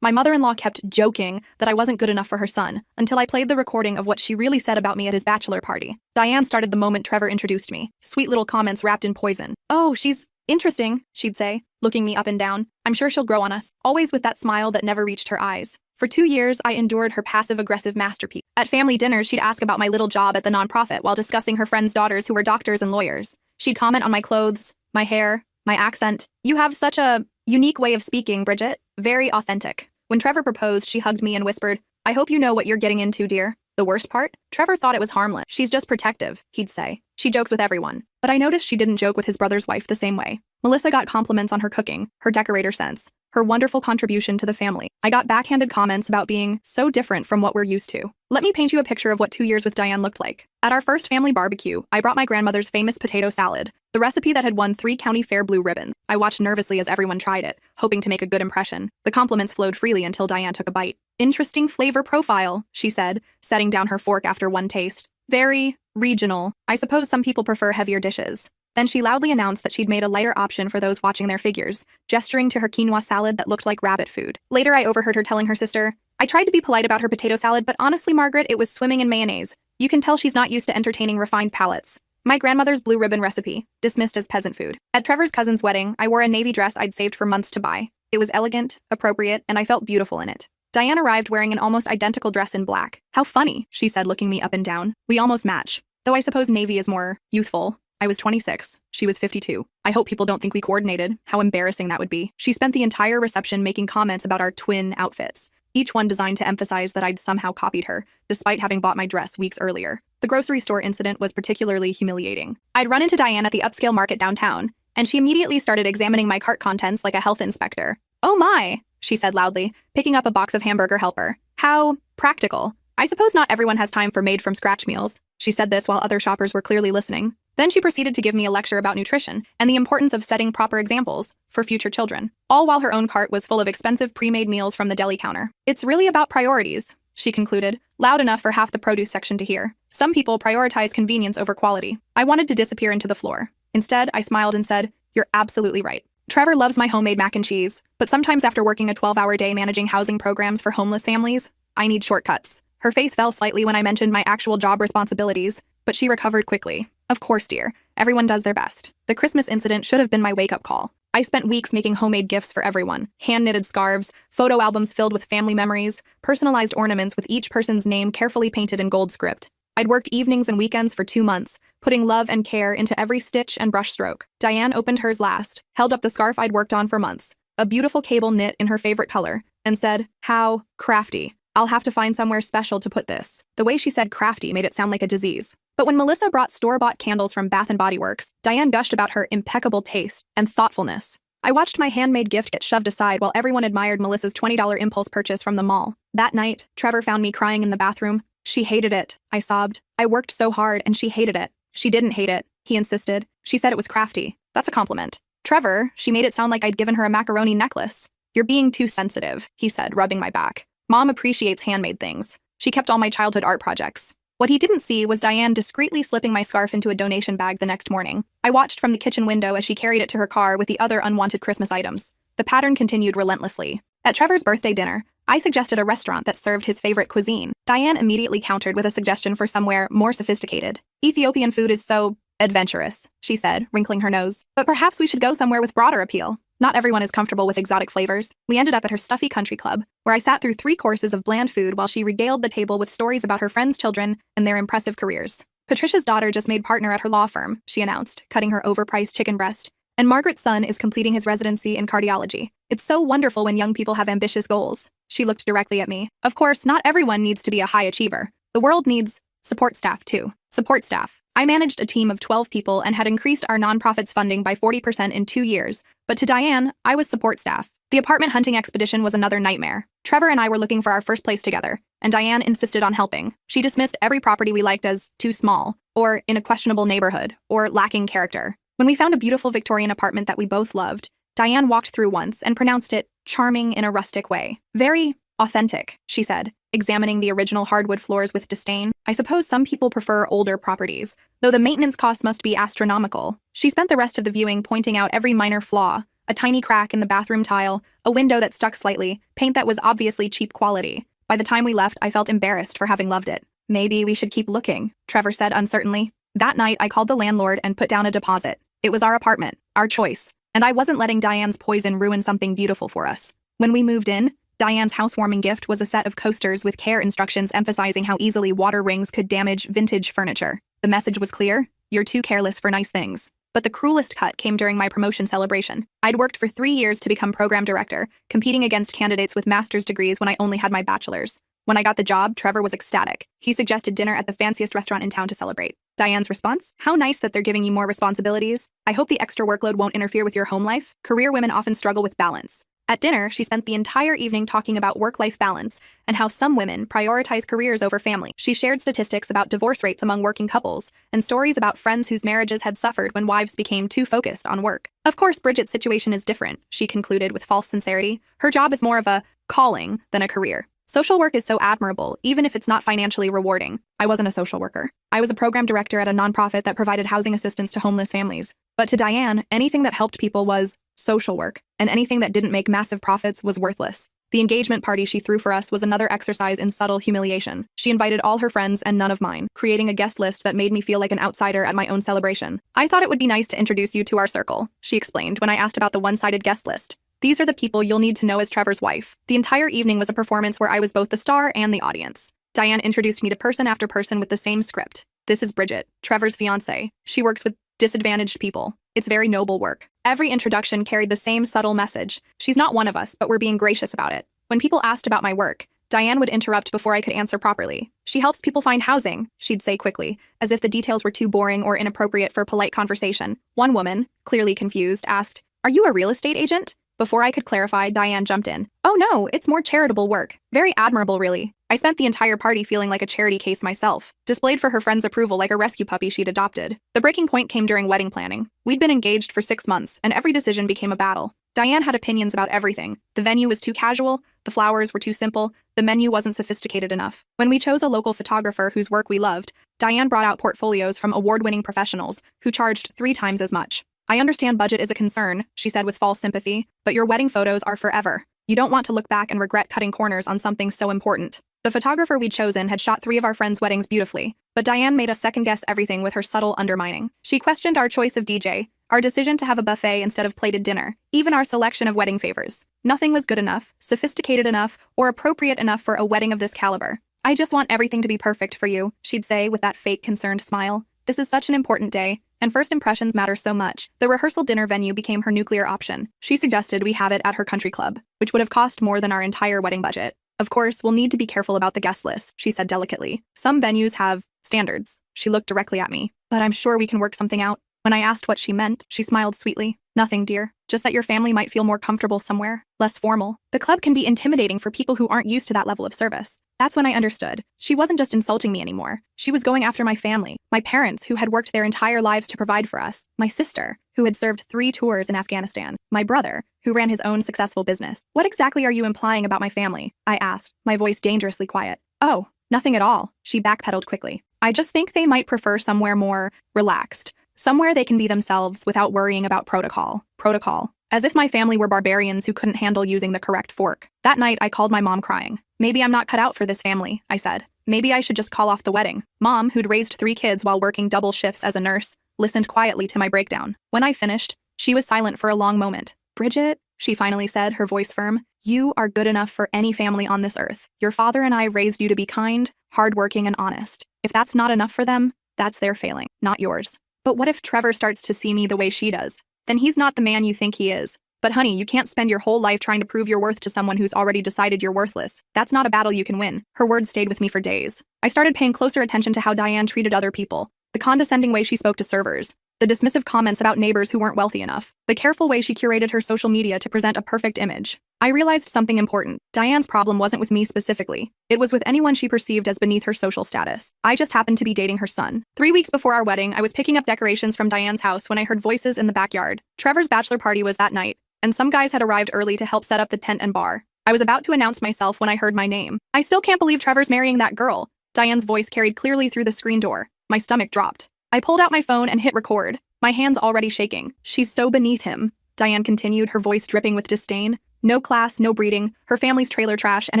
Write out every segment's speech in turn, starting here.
My mother-in-law kept joking that I wasn't good enough for her son until I played the recording of what she really said about me at his bachelor party. Diane started the moment Trevor introduced me. Sweet little comments wrapped in poison. "Oh, she's interesting," she'd say, looking me up and down. "I'm sure she'll grow on us," always with that smile that never reached her eyes. For 2 years, I endured her passive-aggressive masterpiece. At family dinners, she'd ask about my little job at the nonprofit while discussing her friends' daughters who were doctors and lawyers. She'd comment on my clothes, my hair, my accent. "You have such a unique way of speaking, Bridget. Very authentic." When Trevor proposed, she hugged me and whispered, "I hope you know what you're getting into, dear." The worst part? Trevor thought it was harmless. "She's just protective," he'd say. "She jokes with everyone." But I noticed she didn't joke with his brother's wife the same way. Melissa got compliments on her cooking, her decorator sense, her wonderful contribution to the family. I got backhanded comments about being so different from what we're used to. Let me paint you a picture of what 2 years with Diane looked like. At our first family barbecue, I brought my grandmother's famous potato salad, the recipe that had won 3 county fair blue ribbons. I watched nervously as everyone tried it, hoping to make a good impression. The compliments flowed freely until Diane took a bite. "Interesting flavor profile," she said, setting down her fork after one taste. "Very regional. I suppose some people prefer heavier dishes." Then she loudly announced that she'd made a lighter option for those watching their figures, gesturing to her quinoa salad that looked like rabbit food. Later, I overheard her telling her sister, "I tried to be polite about her potato salad, but honestly, Margaret, it was swimming in mayonnaise. You can tell she's not used to entertaining refined palates." My grandmother's blue ribbon recipe, dismissed as peasant food. At Trevor's cousin's wedding, I wore a navy dress I'd saved for months to buy. It was elegant, appropriate, and I felt beautiful in it. Diane arrived wearing an almost identical dress in black. "How funny," she said, looking me up and down. "We almost match. Though I suppose navy is more youthful." I was 26. She was 52. "I hope people don't think we coordinated. How embarrassing that would be." She spent the entire reception making comments about our twin outfits, each one designed to emphasize that I'd somehow copied her, despite having bought my dress weeks earlier. The grocery store incident was particularly humiliating. I'd run into Diane at the upscale market downtown, and she immediately started examining my cart contents like a health inspector. "Oh my," she said loudly, picking up a box of Hamburger Helper. "How practical. I suppose not everyone has time for made-from-scratch meals." She said this while other shoppers were clearly listening. Then she proceeded to give me a lecture about nutrition and the importance of setting proper examples for future children, all while her own cart was full of expensive pre-made meals from the deli counter. "It's really about priorities," she concluded, loud enough for half the produce section to hear. "Some people prioritize convenience over quality." I wanted to disappear into the floor. Instead, I smiled and said, "You're absolutely right. Trevor loves my homemade mac and cheese, but sometimes after working a 12-hour day managing housing programs for homeless families, I need shortcuts." Her face fell slightly when I mentioned my actual job responsibilities, but she recovered quickly. "Of course, dear. Everyone does their best." The Christmas incident should have been my wake-up call. I spent weeks making homemade gifts for everyone. Hand-knitted scarves, photo albums filled with family memories, personalized ornaments with each person's name carefully painted in gold script. I'd worked evenings and weekends for 2 months, putting love and care into every stitch and brush stroke. Diane opened hers last, held up the scarf I'd worked on for months, a beautiful cable knit in her favorite color, and said, "How crafty. I'll have to find somewhere special to put this." The way she said crafty made it sound like a disease. But when Melissa brought store-bought candles from Bath & Body Works, Diane gushed about her impeccable taste and thoughtfulness. I watched my handmade gift get shoved aside while everyone admired Melissa's $20 impulse purchase from the mall. That night, Trevor found me crying in the bathroom. "She hated it," I sobbed. "I worked so hard and she hated it." "She didn't hate it," he insisted. "She said it was crafty." "That's a compliment." "Trevor, she made it sound like I'd given her a macaroni necklace." "You're being too sensitive," he said, rubbing my back. "Mom appreciates handmade things. She kept all my childhood art projects." What he didn't see was Diane discreetly slipping my scarf into a donation bag the next morning. I watched from the kitchen window as she carried it to her car with the other unwanted Christmas items. The pattern continued relentlessly. At Trevor's birthday dinner, I suggested a restaurant that served his favorite cuisine. Diane immediately countered with a suggestion for somewhere more sophisticated. "Ethiopian food is so adventurous," she said, wrinkling her nose. "But perhaps we should go somewhere with broader appeal. Not everyone is comfortable with exotic flavors." We ended up at her stuffy country club, where I sat through 3 courses of bland food while she regaled the table with stories about her friends' children and their impressive careers. "Patricia's daughter just made partner at her law firm," she announced, cutting her overpriced chicken breast. "And Margaret's son is completing his residency in cardiology. It's so wonderful when young people have ambitious goals." She looked directly at me. "Of course, not everyone needs to be a high achiever. The world needs support staff, too." Support staff. I managed a team of 12 people and had increased our nonprofit's funding by 40% in 2 years, but to Diane, I was support staff. The apartment hunting expedition was another nightmare. Trevor and I were looking for our first place together, and Diane insisted on helping. She dismissed every property we liked as too small, or in a questionable neighborhood, or lacking character. When we found a beautiful Victorian apartment that we both loved, Diane walked through once and pronounced it charming in a rustic way. "Very authentic," she said, examining the original hardwood floors with disdain. "I suppose some people prefer older properties, though the maintenance costs must be astronomical." She spent the rest of the viewing pointing out every minor flaw, A tiny crack in the bathroom tile, a window that stuck slightly, paint that was obviously cheap quality. By the time we left, I felt embarrassed for having loved it. Maybe we should keep looking, Trevor said uncertainly. That night, I called the landlord and put down a deposit. It was our apartment, our choice, and I wasn't letting Diane's poison ruin something beautiful for us. When we moved in, Diane's housewarming gift was a set of coasters with care instructions emphasizing how easily water rings could damage vintage furniture. The message was clear: you're too careless for nice things. But the cruelest cut came during my promotion celebration. I'd worked for 3 years to become program director, competing against candidates with master's degrees when I only had my bachelor's. When I got the job, Trevor was ecstatic. He suggested dinner at the fanciest restaurant in town to celebrate. Diane's response? How nice that they're giving you more responsibilities. I hope the extra workload won't interfere with your home life. Career women often struggle with balance. At dinner, she spent the entire evening talking about work-life balance and how some women prioritize careers over family. She shared statistics about divorce rates among working couples and stories about friends whose marriages had suffered when wives became too focused on work. Of course, Bridget's situation is different, she concluded with false sincerity. Her job is more of a calling than a career. Social work is so admirable, even if it's not financially rewarding. I wasn't a social worker. I was a program director at a nonprofit that provided housing assistance to homeless families. But to Diane, anything that helped people was social work, and anything that didn't make massive profits was worthless. The engagement party she threw for us was another exercise in subtle humiliation. She invited all her friends and none of mine, creating a guest list that made me feel like an outsider at my own celebration. I thought it would be nice to introduce you to our circle, she explained when I asked about the one-sided guest list. These are the people you'll need to know as Trevor's wife. The entire evening was a performance where I was both the star and the audience. Diane introduced me to person after person with the same script. This is Bridget, Trevor's fiancée. She works with disadvantaged people. It's very noble work. Every introduction carried the same subtle message. She's not one of us, but we're being gracious about it. When people asked about my work, Diane would interrupt before I could answer properly. She helps people find housing, she'd say quickly, as if the details were too boring or inappropriate for polite conversation. One woman, clearly confused, asked, "Are you a real estate agent?" Before I could clarify, Diane jumped in. "Oh no, it's more charitable work. Very admirable, really." I spent the entire party feeling like a charity case myself, displayed for her friend's approval like a rescue puppy she'd adopted. The breaking point came during wedding planning. We'd been engaged for 6 months, and every decision became a battle. Diane had opinions about everything. The venue was too casual, the flowers were too simple, the menu wasn't sophisticated enough. When we chose a local photographer whose work we loved, Diane brought out portfolios from award-winning professionals who charged 3 times as much. "I understand budget is a concern," she said with false sympathy, "but your wedding photos are forever. You don't want to look back and regret cutting corners on something so important." The photographer we'd chosen had shot 3 of our friends' weddings beautifully, but Diane made us second-guess everything with her subtle undermining. She questioned our choice of DJ, our decision to have a buffet instead of plated dinner, even our selection of wedding favors. Nothing was good enough, sophisticated enough, or appropriate enough for a wedding of this caliber. "I just want everything to be perfect for you," she'd say with that fake concerned smile. "This is such an important day, and first impressions matter so much." The rehearsal dinner venue became her nuclear option. She suggested we have it at her country club, which would have cost more than our entire wedding budget. "Of course, we'll need to be careful about the guest list," she said delicately. "Some venues have standards." She looked directly at me. "But I'm sure we can work something out." When I asked what she meant, she smiled sweetly. "Nothing, dear. Just that your family might feel more comfortable somewhere, less formal. The club can be intimidating for people who aren't used to that level of service." That's when I understood. She wasn't just insulting me anymore. She was going after my family, my parents who had worked their entire lives to provide for us, my sister, who had served 3 tours in Afghanistan, my brother, who ran his own successful business. "What exactly are you implying about my family?" I asked, my voice dangerously quiet. "Oh, nothing at all," she backpedaled quickly. "I just think they might prefer somewhere more relaxed, somewhere they can be themselves without worrying about protocol. Protocol. As if my family were barbarians who couldn't handle using the correct fork. That night, I called my mom crying. "Maybe I'm not cut out for this family," I said. "Maybe I should just call off the wedding." Mom, who'd raised 3 kids while working double shifts as a nurse, listened quietly to my breakdown. When I finished, she was silent for a long moment. "Bridget," she finally said, her voice firm, "you are good enough for any family on this earth. Your father and I raised you to be kind, hardworking, and honest. If that's not enough for them, that's their failing, not yours." "But what if Trevor starts to see me the way she does? Then he's not the man you think he is." "But honey, you can't spend your whole life trying to prove your worth to someone who's already decided you're worthless. That's not a battle you can win." Her words stayed with me for days. I started paying closer attention to how Diane treated other people, the condescending way she spoke to servers, the dismissive comments about neighbors who weren't wealthy enough, the careful way she curated her social media to present a perfect image. I realized something important. Diane's problem wasn't with me specifically. It was with anyone she perceived as beneath her social status. I just happened to be dating her son. 3 weeks before our wedding, I was picking up decorations from Diane's house when I heard voices in the backyard. Trevor's bachelor party was that night, and some guys had arrived early to help set up the tent and bar. I was about to announce myself when I heard my name. "I still can't believe Trevor's marrying that girl." Diane's voice carried clearly through the screen door. My stomach dropped. I pulled out my phone and hit record, my hands already shaking. "She's so beneath him. Diane continued, her voice dripping with disdain. No class, no breeding, her family's trailer trash, and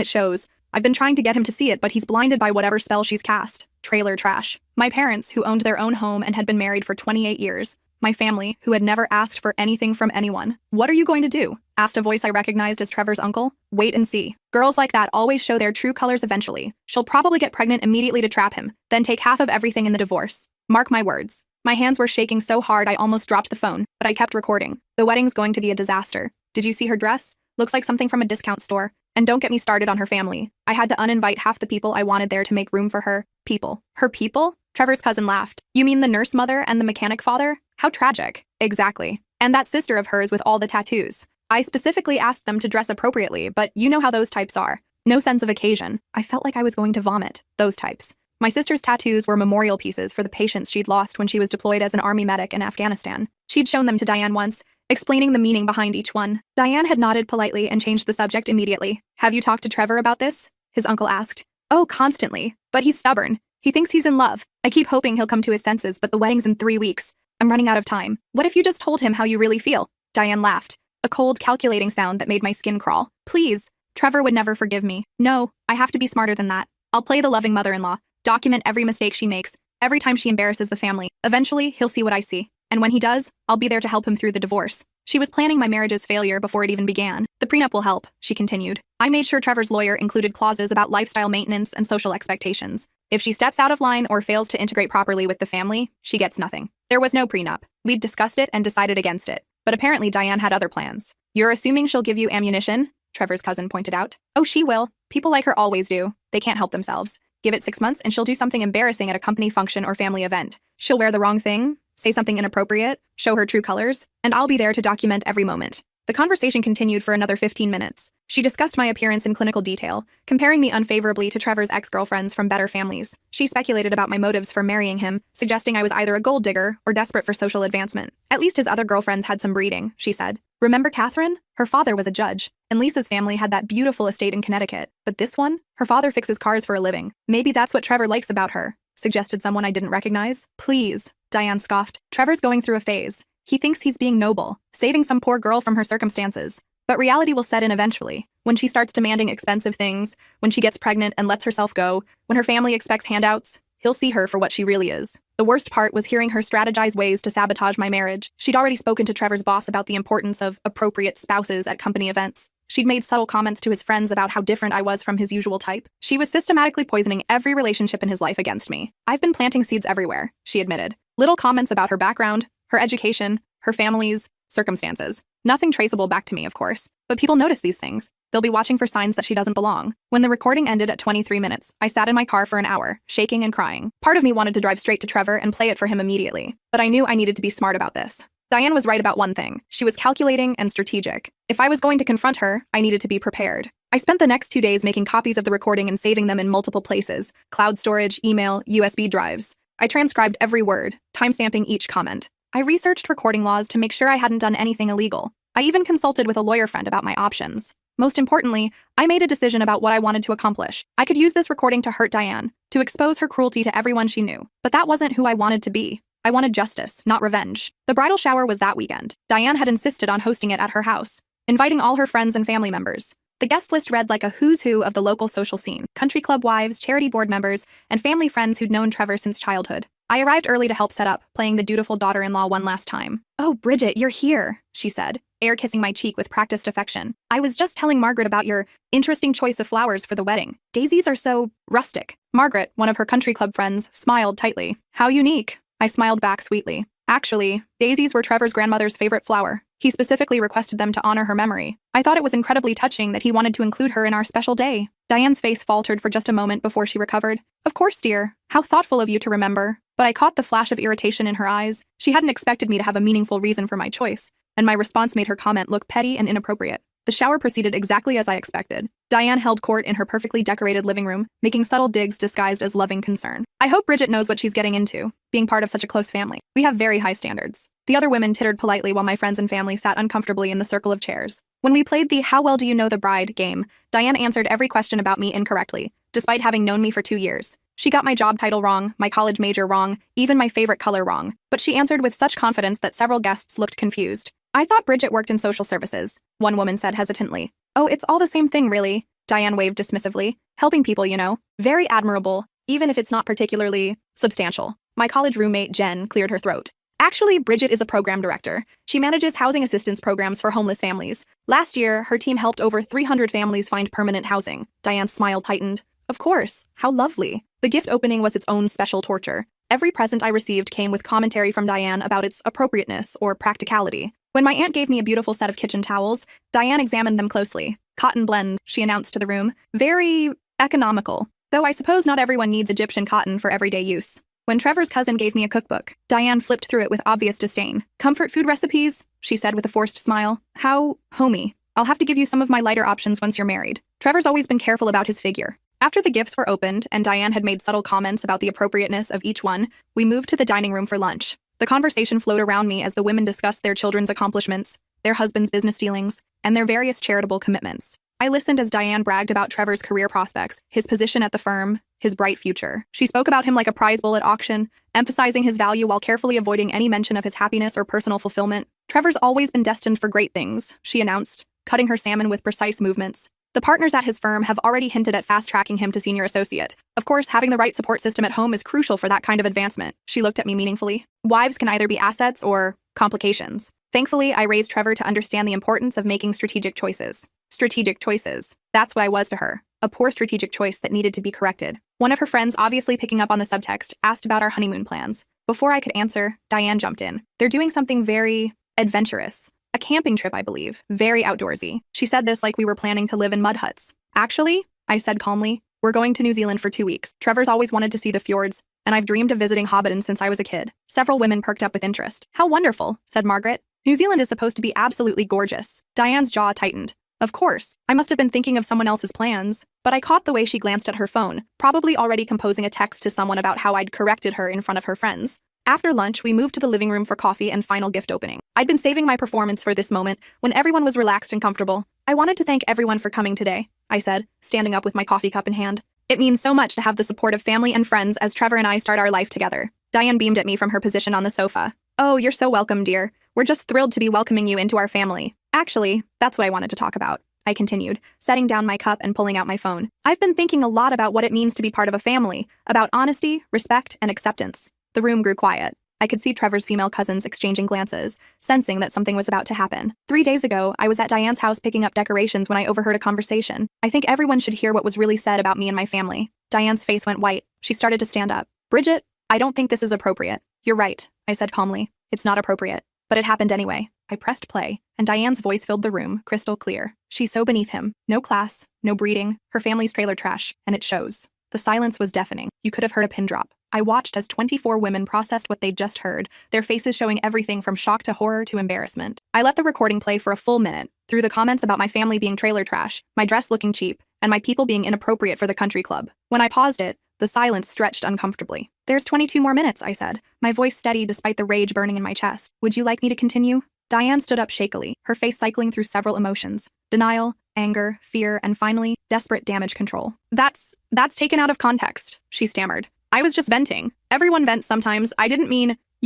it shows. I've been trying to get him to see it, but he's blinded by whatever spell she's cast. Trailer trash. My parents, who owned their own home and had been married for 28 years. My family, who had never asked for anything from anyone. What are you going to do? Asked a voice I recognized as Trevor's uncle. Wait and see. Girls like that always show their true colors eventually. She'll probably get pregnant immediately to trap him, then take half of everything in the divorce. Mark my words. My hands were shaking so hard I almost dropped the phone, but I kept recording. The wedding's going to be a disaster. Did you see her dress? Looks like something from a discount store. And don't get me started on her family. I had to uninvite half the people I wanted there to make room for her. People. Her people? Trevor's cousin laughed. You mean the nurse mother and the mechanic father? How tragic. Exactly. And that sister of hers with all the tattoos. I specifically asked them to dress appropriately, but you know how those types are. No sense of occasion. I felt like I was going to vomit. Those types. My sister's tattoos were memorial pieces for the patients she'd lost when she was deployed as an army medic in Afghanistan. She'd shown them to Diane once, explaining the meaning behind each one. Diane had nodded politely and changed the subject immediately. Have you talked to Trevor about this? His uncle asked. Oh, constantly. But he's stubborn. He thinks he's in love. I keep hoping he'll come to his senses, but the wedding's in 3 weeks. I'm running out of time. What if you just told him how you really feel? Diane laughed. A cold, calculating sound that made my skin crawl. Please. Trevor would never forgive me. No, I have to be smarter than that. I'll play the loving mother-in-law, document every mistake she makes, every time she embarrasses the family. Eventually, he'll see what I see. And when he does, I'll be there to help him through the divorce. She was planning my marriage's failure before it even began. The prenup will help, she continued. I made sure Trevor's lawyer included clauses about lifestyle maintenance and social expectations. If she steps out of line or fails to integrate properly with the family, she gets nothing. There was no prenup. We'd discussed it and decided against it. But apparently Diane had other plans. You're assuming she'll give you ammunition? Trevor's cousin pointed out. Oh, she will. People like her always do. They can't help themselves. Give it 6 months and she'll do something embarrassing at a company function or family event. She'll wear the wrong thing, say something inappropriate, show her true colors, and I'll be there to document every moment. The conversation continued for another 15 minutes. She discussed my appearance in clinical detail, comparing me unfavorably to Trevor's ex-girlfriends from better families. She speculated about my motives for marrying him, suggesting I was either a gold digger or desperate for social advancement. At least his other girlfriends had some breeding, she said. Remember Catherine? Her father was a judge, and Lisa's family had that beautiful estate in Connecticut. But this one? Her father fixes cars for a living. Maybe that's what Trevor likes about her, suggested someone I didn't recognize. Please, Diane scoffed. Trevor's going through a phase. He thinks he's being noble, saving some poor girl from her circumstances. But reality will set in eventually, when she starts demanding expensive things, when she gets pregnant and lets herself go, when her family expects handouts, he'll see her for what she really is. The worst part was hearing her strategize ways to sabotage my marriage. She'd already spoken to Trevor's boss about the importance of appropriate spouses at company events. She'd made subtle comments to his friends about how different I was from his usual type. She was systematically poisoning every relationship in his life against me. I've been planting seeds everywhere, she admitted. Little comments about her background, her education, her family's circumstances. Nothing traceable back to me, of course. But people notice these things. They'll be watching for signs that she doesn't belong. When the recording ended at 23 minutes, I sat in my car for an hour, shaking and crying. Part of me wanted to drive straight to Trevor and play it for him immediately. But I knew I needed to be smart about this. Diane was right about one thing. She was calculating and strategic. If I was going to confront her, I needed to be prepared. I spent the next 2 days making copies of the recording and saving them in multiple places. Cloud storage, email, USB drives. I transcribed every word, timestamping each comment. I researched recording laws to make sure I hadn't done anything illegal. I even consulted with a lawyer friend about my options. Most importantly, I made a decision about what I wanted to accomplish. I could use this recording to hurt Diane, to expose her cruelty to everyone she knew. But that wasn't who I wanted to be. I wanted justice, not revenge. The bridal shower was that weekend. Diane had insisted on hosting it at her house, inviting all her friends and family members. The guest list read like a who's who of the local social scene: country club wives, charity board members, and family friends who'd known Trevor since childhood. I arrived early to help set up, playing the dutiful daughter-in-law one last time. Oh, Bridget, you're here, she said, air kissing my cheek with practiced affection. I was just telling Margaret about your interesting choice of flowers for the wedding. Daisies are so rustic. Margaret, one of her country club friends, smiled tightly. How unique. I smiled back sweetly. Actually, daisies were Trevor's grandmother's favorite flower. He specifically requested them to honor her memory. I thought it was incredibly touching that he wanted to include her in our special day. Diane's face faltered for just a moment before she recovered. Of course, dear. How thoughtful of you to remember. But I caught the flash of irritation in her eyes. She hadn't expected me to have a meaningful reason for my choice, and my response made her comment look petty and inappropriate. The shower proceeded exactly as I expected. Diane held court in her perfectly decorated living room, making subtle digs disguised as loving concern. I hope Bridget knows what she's getting into, being part of such a close family. We have very high standards. The other women tittered politely while my friends and family sat uncomfortably in the circle of chairs. When we played the "How well do you know the bride" game, Diane answered every question about me incorrectly, despite having known me for 2 years. She got my job title wrong, my college major wrong, even my favorite color wrong, but she answered with such confidence that several guests looked confused. I thought Bridget worked in social services, one woman said hesitantly. Oh, it's all the same thing, really, Diane waved dismissively. Helping people, you know. Very admirable, even if it's not particularly substantial. My college roommate, Jen, cleared her throat. Actually, Bridget is a program director. She manages housing assistance programs for homeless families. Last year, her team helped over 300 families find permanent housing. Diane's smile tightened. Of course. How lovely. The gift opening was its own special torture. Every present I received came with commentary from Diane about its appropriateness or practicality. When my aunt gave me a beautiful set of kitchen towels, Diane examined them closely. Cotton blend, she announced to the room. Very economical. Though I suppose not everyone needs Egyptian cotton for everyday use. When Trevor's cousin gave me a cookbook, Diane flipped through it with obvious disdain. Comfort food recipes? She said with a forced smile. How homey. I'll have to give you some of my lighter options once you're married. Trevor's always been careful about his figure. After the gifts were opened and Diane had made subtle comments about the appropriateness of each one, we moved to the dining room for lunch. The conversation flowed around me as the women discussed their children's accomplishments, their husbands' business dealings, and their various charitable commitments. I listened as Diane bragged about Trevor's career prospects, his position at the firm, his bright future. She spoke about him like a prize bull at auction, emphasizing his value while carefully avoiding any mention of his happiness or personal fulfillment. Trevor's always been destined for great things, she announced, cutting her salmon with precise movements. The partners at his firm have already hinted at fast-tracking him to senior associate. Of course, having the right support system at home is crucial for that kind of advancement. She looked at me meaningfully. Wives can either be assets or complications. Thankfully, I raised Trevor to understand the importance of making strategic choices. Strategic choices. That's what I was to her. A poor strategic choice that needed to be corrected. One of her friends, obviously picking up on the subtext, asked about our honeymoon plans. Before I could answer, Diane jumped in. They're doing something very adventurous. A camping trip, I believe. Very outdoorsy. She said this like we were planning to live in mud huts. Actually, I said calmly, we're going to New Zealand for 2 weeks. Trevor's always wanted to see the fjords, and I've dreamed of visiting Hobbiton since I was a kid. Several women perked up with interest. How wonderful, said Margaret. New Zealand is supposed to be absolutely gorgeous. Diane's jaw tightened. Of course, I must have been thinking of someone else's plans, but I caught the way she glanced at her phone, probably already composing a text to someone about how I'd corrected her in front of her friends. After lunch, we moved to the living room for coffee and final gift opening. I'd been saving my performance for this moment when everyone was relaxed and comfortable. I wanted to thank everyone for coming today, I said, standing up with my coffee cup in hand. It means so much to have the support of family and friends as Trevor and I start our life together. Diane beamed at me from her position on the sofa. Oh, you're so welcome, dear. We're just thrilled to be welcoming you into our family. Actually, that's what I wanted to talk about, I continued, setting down my cup and pulling out my phone. I've been thinking a lot about what it means to be part of a family, about honesty, respect, and acceptance. The room grew quiet. I could see Trevor's female cousins exchanging glances, sensing that something was about to happen. 3 days ago, I was at Diane's house picking up decorations when I overheard a conversation. I think everyone should hear what was really said about me and my family. Diane's face went white. She started to stand up. Bridget, I don't think this is appropriate. You're right, I said calmly. It's not appropriate. But it happened anyway. I pressed play, and Diane's voice filled the room, crystal clear. She's so beneath him. No class, no breeding, her family's trailer trash, and it shows. The silence was deafening. You could have heard a pin drop. I watched as 24 women processed what they'd just heard, their faces showing everything from shock to horror to embarrassment. I let the recording play for a full minute, through the comments about my family being trailer trash, my dress looking cheap, and my people being inappropriate for the country club. When I paused it, the silence stretched uncomfortably. There's 22 more minutes, I said, my voice steady despite the rage burning in my chest. Would you like me to continue? Diane stood up shakily, her face cycling through several emotions. Denial, anger, fear, and finally, desperate damage control. That's taken out of context, she stammered. I was just venting. Everyone vents sometimes. You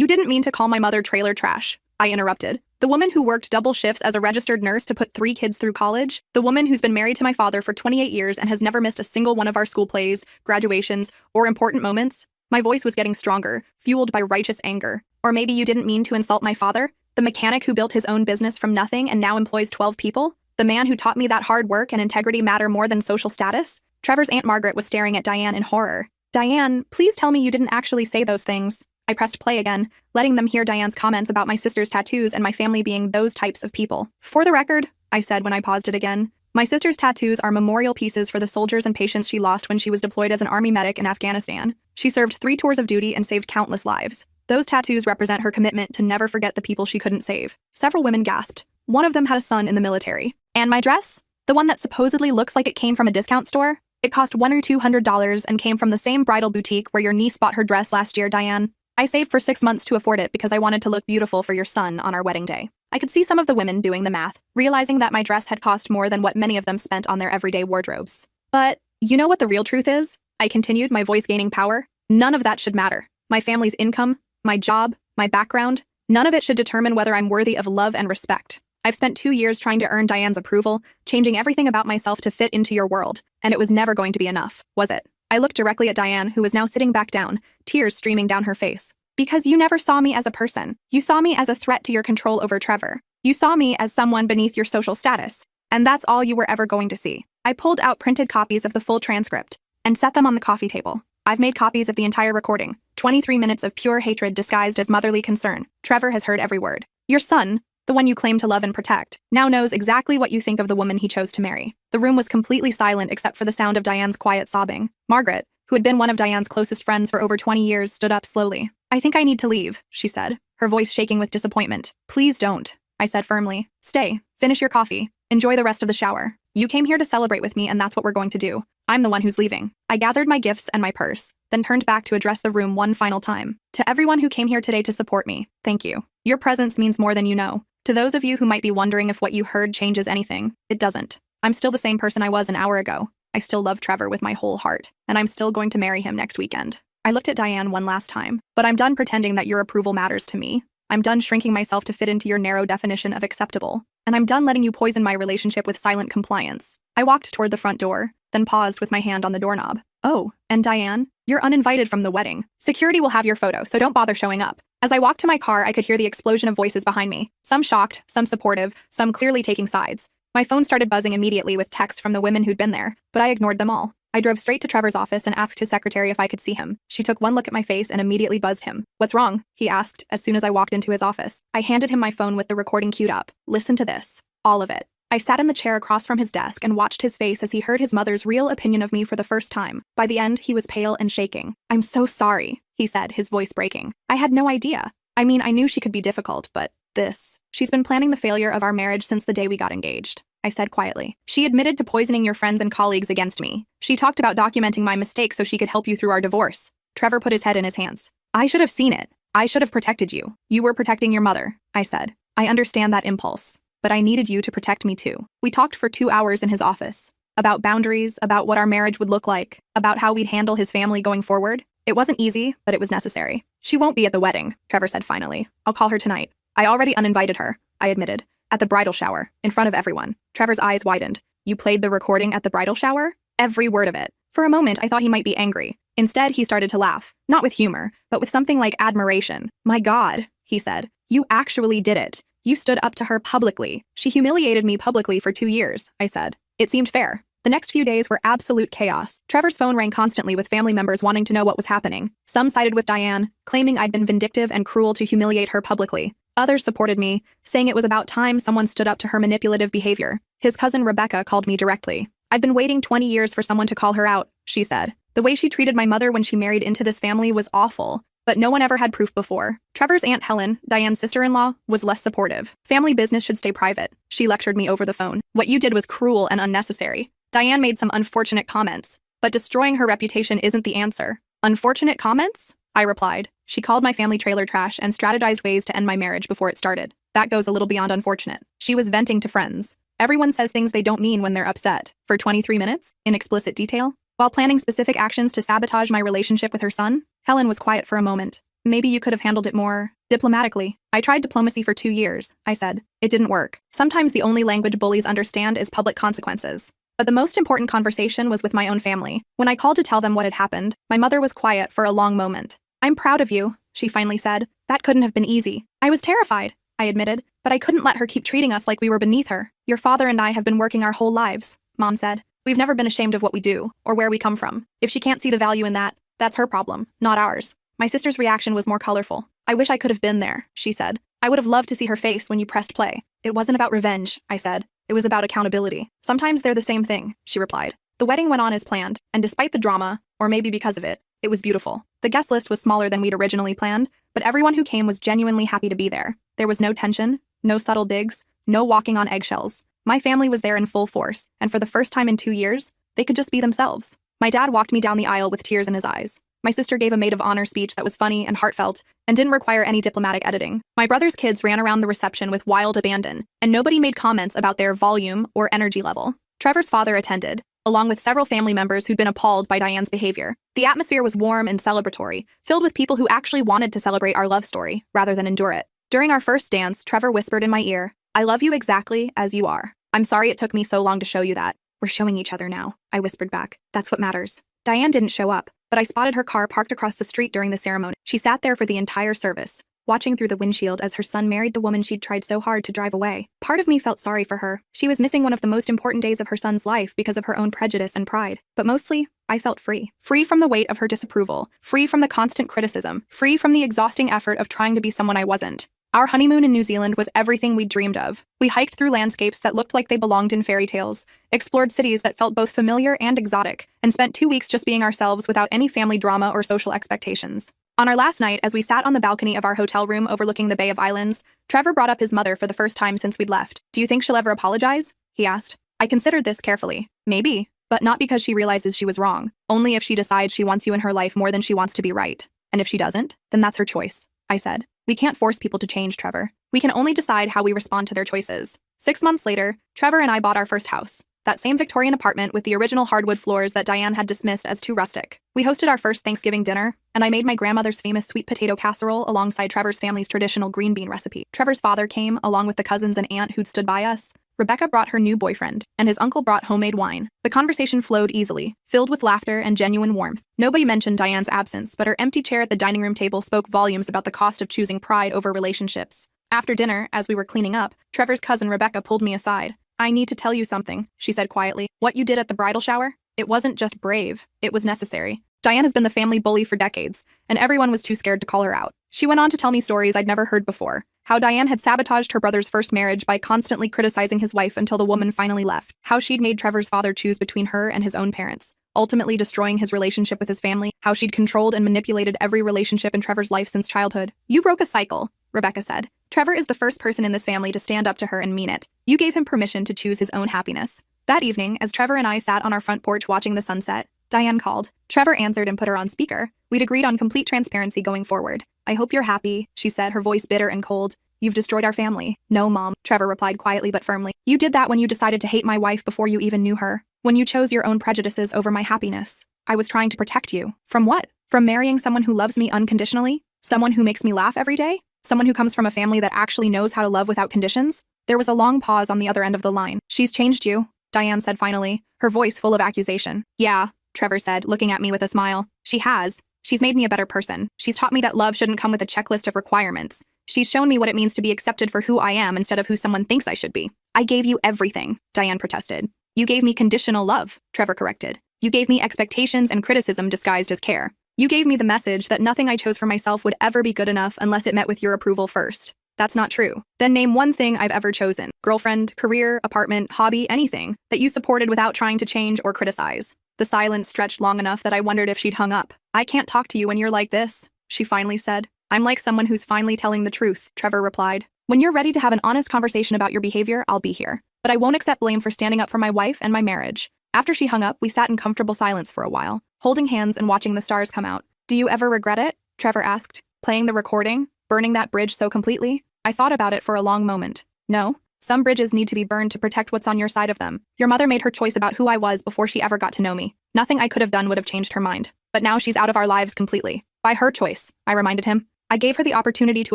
didn't mean to call my mother trailer trash, I interrupted. The woman who worked double shifts as a registered nurse to put 3 kids through college? The woman who's been married to my father for 28 years and has never missed a single one of our school plays, graduations, or important moments? My voice was getting stronger, fueled by righteous anger. Or maybe you didn't mean to insult my father? The mechanic who built his own business from nothing and now employs 12 people? The man who taught me that hard work and integrity matter more than social status? Trevor's Aunt Margaret was staring at Diane in horror. Diane, please tell me you didn't actually say those things. I pressed play again, letting them hear Diane's comments about my sister's tattoos and my family being those types of people. For the record, I said when I paused it again, my sister's tattoos are memorial pieces for the soldiers and patients she lost when she was deployed as an army medic in Afghanistan. She served 3 tours of duty and saved countless lives. Those tattoos represent her commitment to never forget the people she couldn't save. Several women gasped. One of them had a son in the military. And my dress? The one that supposedly looks like it came from a discount store? It cost $100 or $200 and came from the same bridal boutique where your niece bought her dress last year, Diane. I saved for 6 months to afford it because I wanted to look beautiful for your son on our wedding day. I could see some of the women doing the math, realizing that my dress had cost more than what many of them spent on their everyday wardrobes. But you know what the real truth is? I continued, my voice gaining power. None of that should matter. My family's income, my job, my background, None of it should determine whether I'm worthy of love and respect. I've spent 2 years trying to earn Diane's approval, changing everything about myself to fit into your world, and it was never going to be enough, was it? I looked directly at Diane, who was now sitting back down, tears streaming down her face. Because you never saw me as a person. You saw me as a threat to your control over Trevor. You saw me as someone beneath your social status. And that's all you were ever going to see. I pulled out printed copies of the full transcript and set them on the coffee table. I've made copies of the entire recording. 23 minutes of pure hatred disguised as motherly concern. Trevor has heard every word. Your son, the one you claim to love and protect, now knows exactly what you think of the woman he chose to marry. The room was completely silent except for the sound of Diane's quiet sobbing. Margaret, who had been one of Diane's closest friends for over 20 years, stood up slowly. I think I need to leave, she said, her voice shaking with disappointment. Please don't, I said firmly. Stay, finish your coffee, enjoy the rest of the shower. You came here to celebrate with me and that's what we're going to do. I'm the one who's leaving. I gathered my gifts and my purse, then turned back to address the room one final time. To everyone who came here today to support me, thank you. Your presence means more than you know. To those of you who might be wondering if what you heard changes anything, it doesn't. I'm still the same person I was an hour ago. I still love Trevor with my whole heart, and I'm still going to marry him next weekend. I looked at Diane one last time, but I'm done pretending that your approval matters to me. I'm done shrinking myself to fit into your narrow definition of acceptable, and I'm done letting you poison my relationship with silent compliance. I walked toward the front door, then paused with my hand on the doorknob. Oh, and Diane, you're uninvited from the wedding. Security will have your photo, so don't bother showing up. As I walked to my car, I could hear the explosion of voices behind me, some shocked, some supportive, some clearly taking sides. My phone started buzzing immediately with texts from the women who'd been there, but I ignored them all. I drove straight to Trevor's office and asked his secretary if I could see him. She took one look at my face and immediately buzzed him. What's wrong? He asked as soon as I walked into his office. I handed him my phone with the recording queued up. Listen to this. All of it. I sat in the chair across from his desk and watched his face as he heard his mother's real opinion of me for the first time. By the end, he was pale and shaking. I'm so sorry, he said, his voice breaking. I had no idea. I mean, I knew she could be difficult, but this. She's been planning the failure of our marriage since the day we got engaged, I said quietly. She admitted to poisoning your friends and colleagues against me. She talked about documenting my mistakes so she could help you through our divorce. Trevor put his head in his hands. I should have seen it. I should have protected you. You were protecting your mother, I said. I understand that impulse, but I needed you to protect me too. We talked for 2 hours in his office. About boundaries, about what our marriage would look like, about how we'd handle his family going forward. It wasn't easy, but it was necessary. She won't be at the wedding, Trevor said finally. I'll call her tonight. I already uninvited her, I admitted. At the bridal shower, in front of everyone. Trevor's eyes widened. You played the recording at the bridal shower? Every word of it. For a moment, I thought he might be angry. Instead, he started to laugh. Not with humor, but with something like admiration. My God, he said. You actually did it. You stood up to her publicly. She humiliated me publicly for 2 years, I said. It seemed fair. The next few days were absolute chaos. Trevor's phone rang constantly with family members wanting to know what was happening. Some sided with Diane, claiming I'd been vindictive and cruel to humiliate her publicly. Others supported me, saying it was about time someone stood up to her manipulative behavior. His cousin Rebecca called me directly. I've been waiting 20 years for someone to call her out, she said. The way she treated my mother when she married into this family was awful, but no one ever had proof before. Trevor's Aunt Helen, Diane's sister-in-law, was less supportive. Family business should stay private. She lectured me over the phone. What you did was cruel and unnecessary. Diane made some unfortunate comments, but destroying her reputation isn't the answer. Unfortunate comments? I replied. She called my family trailer trash and strategized ways to end my marriage before it started. That goes a little beyond unfortunate. She was venting to friends. Everyone says things they don't mean when they're upset. For 23 minutes, in explicit detail, while planning specific actions to sabotage my relationship with her son. Helen was quiet for a moment. Maybe you could have handled it more diplomatically. I tried diplomacy for 2 years, I said. It didn't work. Sometimes the only language bullies understand is public consequences. But the most important conversation was with my own family. When I called to tell them what had happened, my mother was quiet for a long moment. I'm proud of you, she finally said. That couldn't have been easy. I was terrified, I admitted, but I couldn't let her keep treating us like we were beneath her. Your father and I have been working our whole lives, Mom said. We've never been ashamed of what we do, or where we come from. If she can't see the value in that, that's her problem, not ours. My sister's reaction was more colorful. I wish I could have been there, she said. I would have loved to see her face when you pressed play. It wasn't about revenge, I said. It was about accountability. Sometimes they're the same thing, she replied. The wedding went on as planned, and despite the drama, or maybe because of it, it was beautiful. The guest list was smaller than we'd originally planned, but everyone who came was genuinely happy to be there. There was no tension, no subtle digs, no walking on eggshells. My family was there in full force, and for the first time in 2 years, they could just be themselves. My dad walked me down the aisle with tears in his eyes. My sister gave a maid of honor speech that was funny and heartfelt and didn't require any diplomatic editing. My brother's kids ran around the reception with wild abandon, and nobody made comments about their volume or energy level. Trevor's father attended, along with several family members who'd been appalled by Diane's behavior. The atmosphere was warm and celebratory, filled with people who actually wanted to celebrate our love story rather than endure it. During our first dance, Trevor whispered in my ear, "I love you exactly as you are. I'm sorry it took me so long to show you that." "We're showing each other now," I whispered back. "That's what matters." Diane didn't show up, but I spotted her car parked across the street during the ceremony. She sat there for the entire service, watching through the windshield as her son married the woman she'd tried so hard to drive away. Part of me felt sorry for her. She was missing one of the most important days of her son's life because of her own prejudice and pride. But mostly, I felt free. Free from the weight of her disapproval, free from the constant criticism, free from the exhausting effort of trying to be someone I wasn't. Our honeymoon in New Zealand was everything we'd dreamed of. We hiked through landscapes that looked like they belonged in fairy tales, explored cities that felt both familiar and exotic, and spent 2 weeks just being ourselves without any family drama or social expectations. On our last night, as we sat on the balcony of our hotel room overlooking the Bay of Islands, Trevor brought up his mother for the first time since we'd left. "Do you think she'll ever apologize?" he asked. I considered this carefully. Maybe, but not because she realizes she was wrong. Only if she decides she wants you in her life more than she wants to be right. And if she doesn't, then that's her choice, I said. We can't force people to change, Trevor. We can only decide how we respond to their choices. 6 months later, Trevor and I bought our first house. That same Victorian apartment with the original hardwood floors that Diane had dismissed as too rustic. We hosted our first Thanksgiving dinner, and I made my grandmother's famous sweet potato casserole alongside Trevor's family's traditional green bean recipe. Trevor's father came, along with the cousins and aunt who'd stood by us. Rebecca brought her new boyfriend, and his uncle brought homemade wine. The conversation flowed easily, filled with laughter and genuine warmth. Nobody mentioned Diane's absence, but her empty chair at the dining room table spoke volumes about the cost of choosing pride over relationships. After dinner, as we were cleaning up, Trevor's cousin Rebecca pulled me aside. "I need to tell you something," she said quietly. "What you did at the bridal shower? It wasn't just brave, it was necessary. Diane has been the family bully for decades, and everyone was too scared to call her out." She went on to tell me stories I'd never heard before. How Diane had sabotaged her brother's first marriage by constantly criticizing his wife until the woman finally left. How she'd made Trevor's father choose between her and his own parents, ultimately destroying his relationship with his family. How she'd controlled and manipulated every relationship in Trevor's life since childhood. "You broke a cycle," Rebecca said. "Trevor is the first person in this family to stand up to her and mean it. You gave him permission to choose his own happiness." That evening, as Trevor and I sat on our front porch watching the sunset, Diane called. Trevor answered and put her on speaker. We'd agreed on complete transparency going forward. "I hope you're happy," she said, her voice bitter and cold. "You've destroyed our family." "No, Mom," Trevor replied quietly but firmly. "You did that when you decided to hate my wife before you even knew her. When you chose your own prejudices over my happiness. I was trying to protect you. From what? From marrying someone who loves me unconditionally? Someone who makes me laugh every day? Someone who comes from a family that actually knows how to love without conditions?" There was a long pause on the other end of the line. "She's changed you," Diane said finally, her voice full of accusation. "Yeah," Trevor said, looking at me with a smile. "She has. She's made me a better person. She's taught me that love shouldn't come with a checklist of requirements. She's shown me what it means to be accepted for who I am instead of who someone thinks I should be." "I gave you everything," Diane protested. "You gave me conditional love," Trevor corrected. "You gave me expectations and criticism disguised as care. You gave me the message that nothing I chose for myself would ever be good enough unless it met with your approval first. That's not true. Then name one thing I've ever chosen. Girlfriend, career, apartment, hobby, anything that you supported without trying to change or criticize." The silence stretched long enough that I wondered if she'd hung up. "I can't talk to you when you're like this," she finally said. "I'm like someone who's finally telling the truth," Trevor replied. "When you're ready to have an honest conversation about your behavior, I'll be here. But I won't accept blame for standing up for my wife and my marriage." After she hung up, we sat in comfortable silence for a while, holding hands and watching the stars come out. "Do you ever regret it?" Trevor asked. "Playing the recording? Burning that bridge so completely?" I thought about it for a long moment. No. Some bridges need to be burned to protect what's on your side of them. Your mother made her choice about who I was before she ever got to know me. Nothing I could have done would have changed her mind. But now she's out of our lives completely. By her choice, I reminded him. I gave her the opportunity to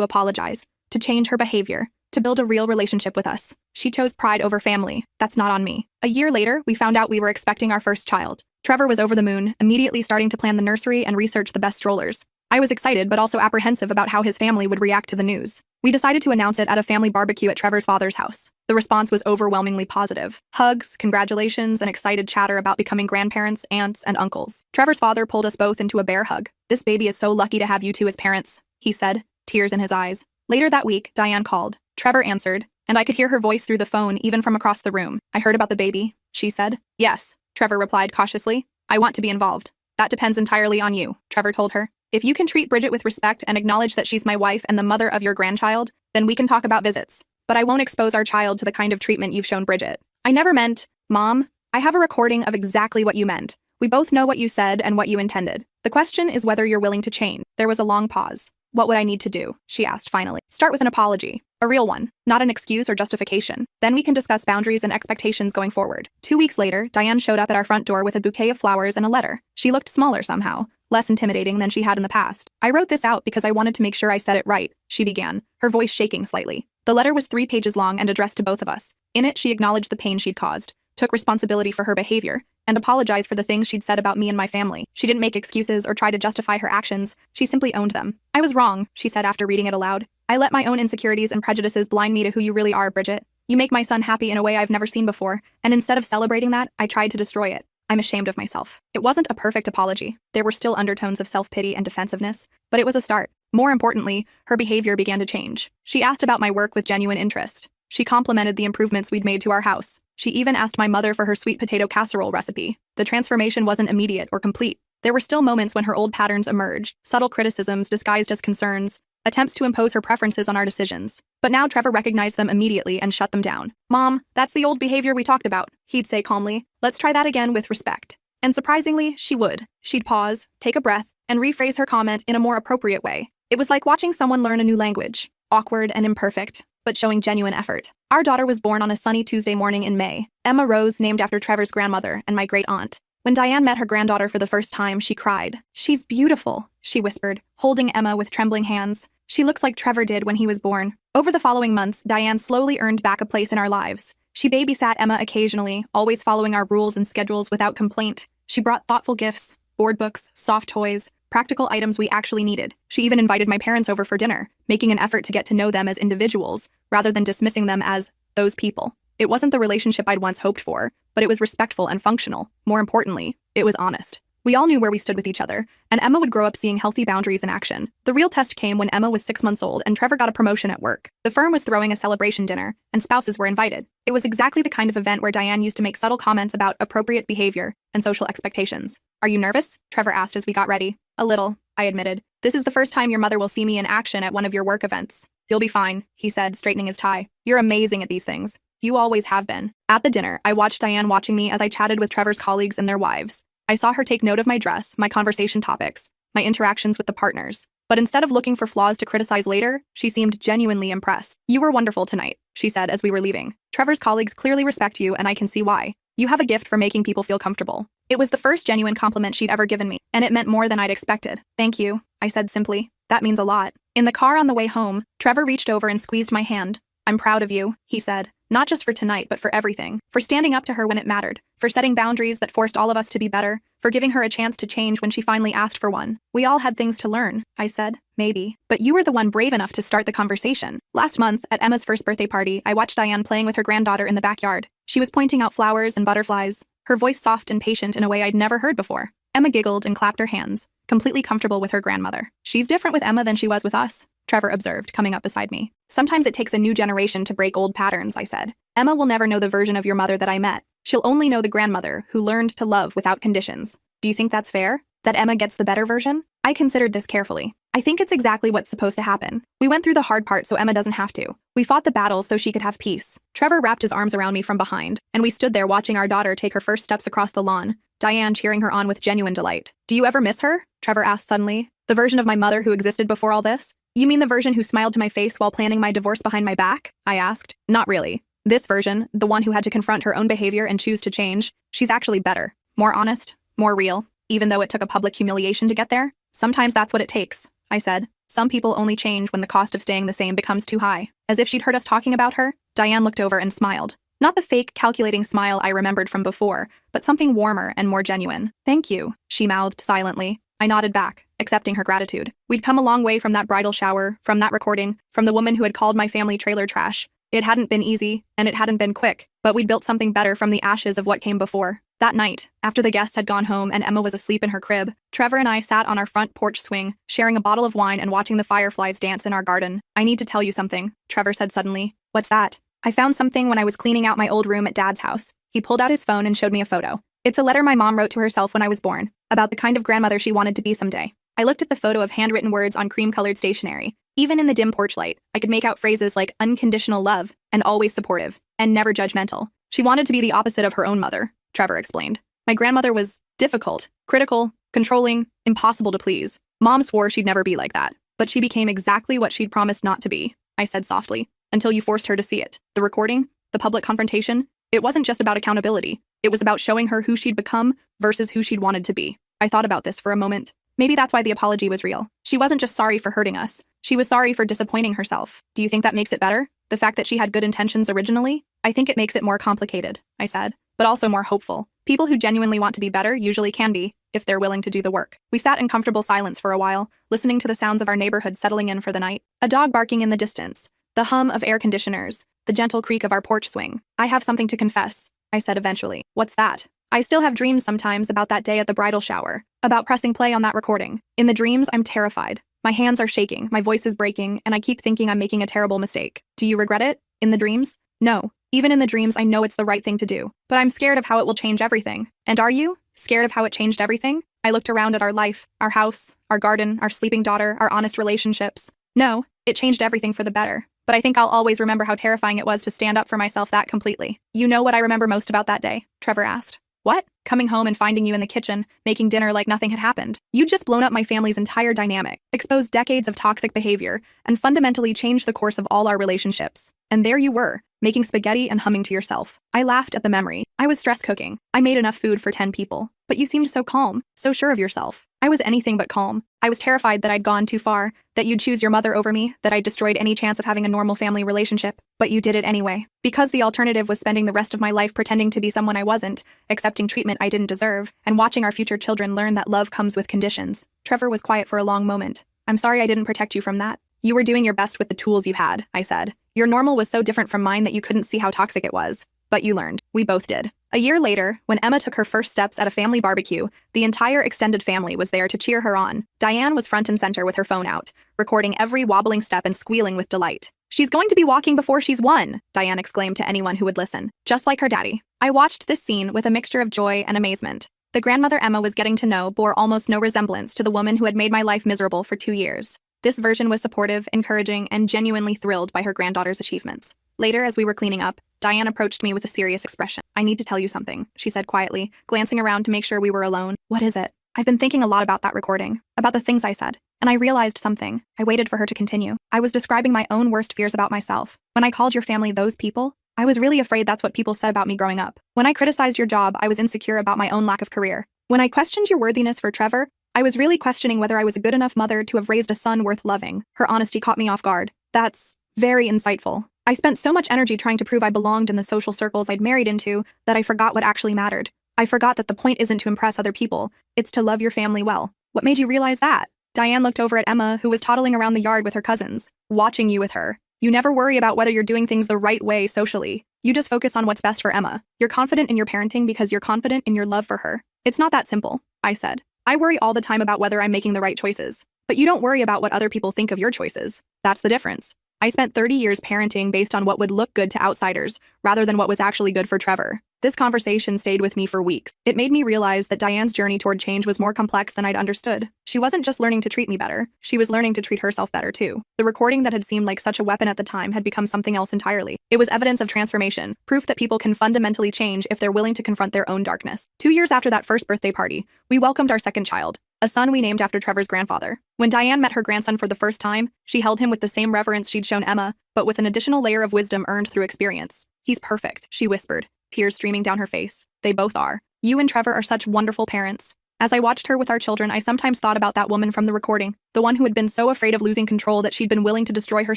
apologize, to change her behavior, to build a real relationship with us. She chose pride over family. That's not on me. A year later, we found out we were expecting our first child. Trevor was over the moon, immediately starting to plan the nursery and research the best strollers. I was excited but also apprehensive about how his family would react to the news. We decided to announce it at a family barbecue at Trevor's father's house. The response was overwhelmingly positive. Hugs, congratulations, and excited chatter about becoming grandparents, aunts, and uncles. Trevor's father pulled us both into a bear hug. "This baby is so lucky to have you two as parents," he said, tears in his eyes. Later that week, Diane called. Trevor answered, and I could hear her voice through the phone even from across the room. "I heard about the baby," she said. "Yes," Trevor replied cautiously. "I want to be involved." "That depends entirely on you," Trevor told her. "If you can treat Bridget with respect and acknowledge that she's my wife and the mother of your grandchild, then we can talk about visits. But I won't expose our child to the kind of treatment you've shown Bridget." "I never meant..." "Mom, I have a recording of exactly what you meant. We both know what you said and what you intended. The question is whether you're willing to change." There was a long pause. "What would I need to do?" she asked finally. "Start with an apology. A real one, not an excuse or justification. Then we can discuss boundaries and expectations going forward." 2 weeks later, Diane showed up at our front door with a bouquet of flowers and a letter. She looked smaller somehow, less intimidating than she had in the past. I wrote this out because I wanted to make sure I said it right, she began, her voice shaking slightly. The letter was 3 pages long and addressed to both of us. In it, she acknowledged the pain she'd caused, took responsibility for her behavior, and apologized for the things she'd said about me and my family. She didn't make excuses or try to justify her actions. She simply owned them. I was wrong, she said after reading it aloud. I let my own insecurities and prejudices blind me to who you really are, Bridget. You make my son happy in a way I've never seen before, and instead of celebrating that, I tried to destroy it. I'm ashamed of myself. It wasn't a perfect apology. There were still undertones of self-pity and defensiveness, but it was a start. More importantly, her behavior began to change. She asked about my work with genuine interest. She complimented the improvements we'd made to our house. She even asked my mother for her sweet potato casserole recipe. The transformation wasn't immediate or complete. There were still moments when her old patterns emerged, subtle criticisms disguised as concerns, attempts to impose her preferences on our decisions. But now Trevor recognized them immediately and shut them down. Mom, that's the old behavior we talked about, he'd say calmly. Let's try that again with respect. And surprisingly, she would. She'd pause, take a breath, and rephrase her comment in a more appropriate way. It was like watching someone learn a new language, awkward and imperfect, but showing genuine effort. Our daughter was born on a sunny Tuesday morning in May, Emma Rose, named after Trevor's grandmother and my great-aunt. When Diane met her granddaughter for the first time, she cried. She's beautiful, she whispered, holding Emma with trembling hands. She looks like Trevor did when he was born. Over the following months, Diane slowly earned back a place in our lives. She babysat Emma occasionally, always following our rules and schedules without complaint. She brought thoughtful gifts, board books, soft toys, practical items we actually needed. She even invited my parents over for dinner, making an effort to get to know them as individuals, rather than dismissing them as those people. It wasn't the relationship I'd once hoped for, but it was respectful and functional. More importantly, it was honest. We all knew where we stood with each other, and Emma would grow up seeing healthy boundaries in action. The real test came when Emma was 6 months old and Trevor got a promotion at work. The firm was throwing a celebration dinner, and spouses were invited. It was exactly the kind of event where Diane used to make subtle comments about appropriate behavior and social expectations. Are you nervous? Trevor asked as we got ready. A little, I admitted. This is the first time your mother will see me in action at one of your work events. You'll be fine, he said, straightening his tie. You're amazing at these things. You always have been. At the dinner, I watched Diane watching me as I chatted with Trevor's colleagues and their wives. I saw her take note of my dress, my conversation topics, my interactions with the partners. But instead of looking for flaws to criticize later, she seemed genuinely impressed. You were wonderful tonight, she said as we were leaving. Trevor's colleagues clearly respect you, and I can see why. You have a gift for making people feel comfortable. It was the first genuine compliment she'd ever given me, and it meant more than I'd expected. Thank you, I said simply. That means a lot. In the car on the way home, Trevor reached over and squeezed my hand. I'm proud of you, he said. Not just for tonight, but for everything. For standing up to her when it mattered. For setting boundaries that forced all of us to be better. For giving her a chance to change when she finally asked for one. We all had things to learn, I said. Maybe. But you were the one brave enough to start the conversation. Last month, at Emma's first birthday party, I watched Diane playing with her granddaughter in the backyard. She was pointing out flowers and butterflies, her voice soft and patient in a way I'd never heard before. Emma giggled and clapped her hands, completely comfortable with her grandmother. She's different with Emma than she was with us, Trevor observed, coming up beside me. Sometimes it takes a new generation to break old patterns, I said. Emma will never know the version of your mother that I met. She'll only know the grandmother who learned to love without conditions. Do you think that's fair? That Emma gets the better version? I considered this carefully. I think it's exactly what's supposed to happen. We went through the hard part so Emma doesn't have to. We fought the battles so she could have peace. Trevor wrapped his arms around me from behind, and we stood there watching our daughter take her first steps across the lawn, Diane cheering her on with genuine delight. Do you ever miss her? Trevor asked suddenly. The version of my mother who existed before all this? You mean the version who smiled to my face while planning my divorce behind my back? I asked. Not really. This version, the one who had to confront her own behavior and choose to change, she's actually better. More honest, more real, even though it took a public humiliation to get there. Sometimes that's what it takes, I said. Some people only change when the cost of staying the same becomes too high. As if she'd heard us talking about her, Diane looked over and smiled. Not the fake, calculating smile I remembered from before, but something warmer and more genuine. Thank you, she mouthed silently. I nodded back, accepting her gratitude. We'd come a long way from that bridal shower, from that recording, from the woman who had called my family trailer trash. It hadn't been easy, and it hadn't been quick, but we'd built something better from the ashes of what came before. That night, after the guests had gone home and Emma was asleep in her crib, Trevor and I sat on our front porch swing, sharing a bottle of wine and watching the fireflies dance in our garden. I need to tell you something, Trevor said suddenly. What's that? I found something when I was cleaning out my old room at Dad's house. He pulled out his phone and showed me a photo. It's a letter my mom wrote to herself when I was born, about the kind of grandmother she wanted to be someday. I looked at the photo of handwritten words on cream-colored stationery. Even in the dim porch light, I could make out phrases like unconditional love, and always supportive, and never judgmental. She wanted to be the opposite of her own mother, Trevor explained. My grandmother was difficult, critical, controlling, impossible to please. Mom swore she'd never be like that, but she became exactly what she'd promised not to be, I said softly, until you forced her to see it. The recording, the public confrontation, it wasn't just about accountability. It was about showing her who she'd become versus who she'd wanted to be. I thought about this for a moment. Maybe that's why the apology was real. She wasn't just sorry for hurting us. She was sorry for disappointing herself. Do you think that makes it better? The fact that she had good intentions originally? I think it makes it more complicated, I said, but also more hopeful. People who genuinely want to be better usually can be, if they're willing to do the work. We sat in comfortable silence for a while, listening to the sounds of our neighborhood settling in for the night. A dog barking in the distance, the hum of air conditioners, the gentle creak of our porch swing. I have something to confess, I said eventually. What's that? I still have dreams sometimes about that day at the bridal shower, about pressing play on that recording. In the dreams, I'm terrified. My hands are shaking, my voice is breaking, and I keep thinking I'm making a terrible mistake. Do you regret it? In the dreams? No. Even in the dreams, I know it's the right thing to do. But I'm scared of how it will change everything. And are you? Scared of how it changed everything? I looked around at our life, our house, our garden, our sleeping daughter, our honest relationships. No, it changed everything for the better. But I think I'll always remember how terrifying it was to stand up for myself that completely. You know what I remember most about that day? Trevor asked. What? Coming home and finding you in the kitchen, making dinner like nothing had happened. You'd just blown up my family's entire dynamic, exposed decades of toxic behavior, and fundamentally changed the course of all our relationships. And there you were, making spaghetti and humming to yourself. I laughed at the memory. I was stress cooking. I made enough food for 10 people. But you seemed so calm, so sure of yourself. I was anything but calm. I was terrified that I'd gone too far, that you'd choose your mother over me, that I'd destroyed any chance of having a normal family relationship. But you did it anyway. Because the alternative was spending the rest of my life pretending to be someone I wasn't, accepting treatment I didn't deserve, and watching our future children learn that love comes with conditions. Trevor was quiet for a long moment. I'm sorry I didn't protect you from that. You were doing your best with the tools you had, I said. Your normal was so different from mine that you couldn't see how toxic it was. But you learned. We both did. A year later, when Emma took her first steps at a family barbecue, the entire extended family was there to cheer her on. Diane was front and center with her phone out, recording every wobbling step and squealing with delight. She's going to be walking before she's one, Diane exclaimed to anyone who would listen. Just like her daddy. I watched this scene with a mixture of joy and amazement. The grandmother Emma was getting to know bore almost no resemblance to the woman who had made my life miserable for 2 years. This version was supportive, encouraging, and genuinely thrilled by her granddaughter's achievements. Later, as we were cleaning up, Diane approached me with a serious expression. I need to tell you something, she said quietly, glancing around to make sure we were alone. What is it? I've been thinking a lot about that recording, about the things I said, and I realized something. I waited for her to continue. I was describing my own worst fears about myself. When I called your family those people, I was really afraid that's what people said about me growing up. When I criticized your job, I was insecure about my own lack of career. When I questioned your worthiness for Trevor, I was really questioning whether I was a good enough mother to have raised a son worth loving. Her honesty caught me off guard. That's very insightful. I spent so much energy trying to prove I belonged in the social circles I'd married into that I forgot what actually mattered. I forgot that the point isn't to impress other people, it's to love your family well. What made you realize that? Diane looked over at Emma, who was toddling around the yard with her cousins, watching you with her. You never worry about whether you're doing things the right way socially. You just focus on what's best for Emma. You're confident in your parenting because you're confident in your love for her. It's not that simple, I said. I worry all the time about whether I'm making the right choices. But you don't worry about what other people think of your choices. That's the difference. I spent 30 years parenting based on what would look good to outsiders, rather than what was actually good for Trevor. This conversation stayed with me for weeks. It made me realize that Diane's journey toward change was more complex than I'd understood. She wasn't just learning to treat me better, she was learning to treat herself better too. The recording that had seemed like such a weapon at the time had become something else entirely. It was evidence of transformation, proof that people can fundamentally change if they're willing to confront their own darkness. 2 years after that first birthday party, we welcomed our second child, a son we named after Trevor's grandfather. When Diane met her grandson for the first time, she held him with the same reverence she'd shown Emma, but with an additional layer of wisdom earned through experience. He's perfect, she whispered, tears streaming down her face. They both are. You and Trevor are such wonderful parents. As I watched her with our children, I sometimes thought about that woman from the recording, the one who had been so afraid of losing control that she'd been willing to destroy her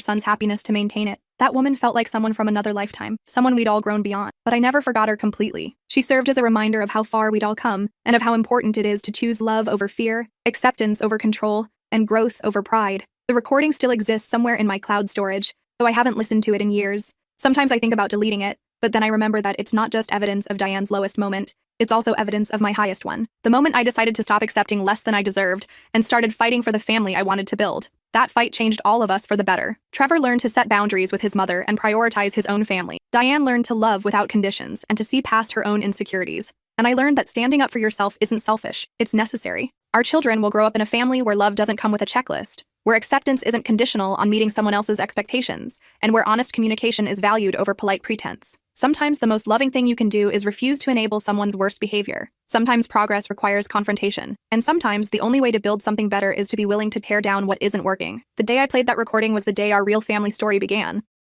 son's happiness to maintain it. That woman felt like someone from another lifetime, someone we'd all grown beyond. But I never forgot her completely. She served as a reminder of how far we'd all come, and of how important it is to choose love over fear, acceptance over control, and growth over pride. The recording still exists somewhere in my cloud storage, though I haven't listened to it in years. Sometimes I think about deleting it, but then I remember that it's not just evidence of Diane's lowest moment, it's also evidence of my highest one. The moment I decided to stop accepting less than I deserved and started fighting for the family I wanted to build. That fight changed all of us for the better. Trevor learned to set boundaries with his mother and prioritize his own family. Diane learned to love without conditions and to see past her own insecurities. And I learned that standing up for yourself isn't selfish, it's necessary. Our children will grow up in a family where love doesn't come with a checklist, where acceptance isn't conditional on meeting someone else's expectations, and where honest communication is valued over polite pretense. Sometimes the most loving thing you can do is refuse to enable someone's worst behavior. Sometimes progress requires confrontation. And sometimes the only way to build something better is to be willing to tear down what isn't working. The day I played that recording was the day our real family story began.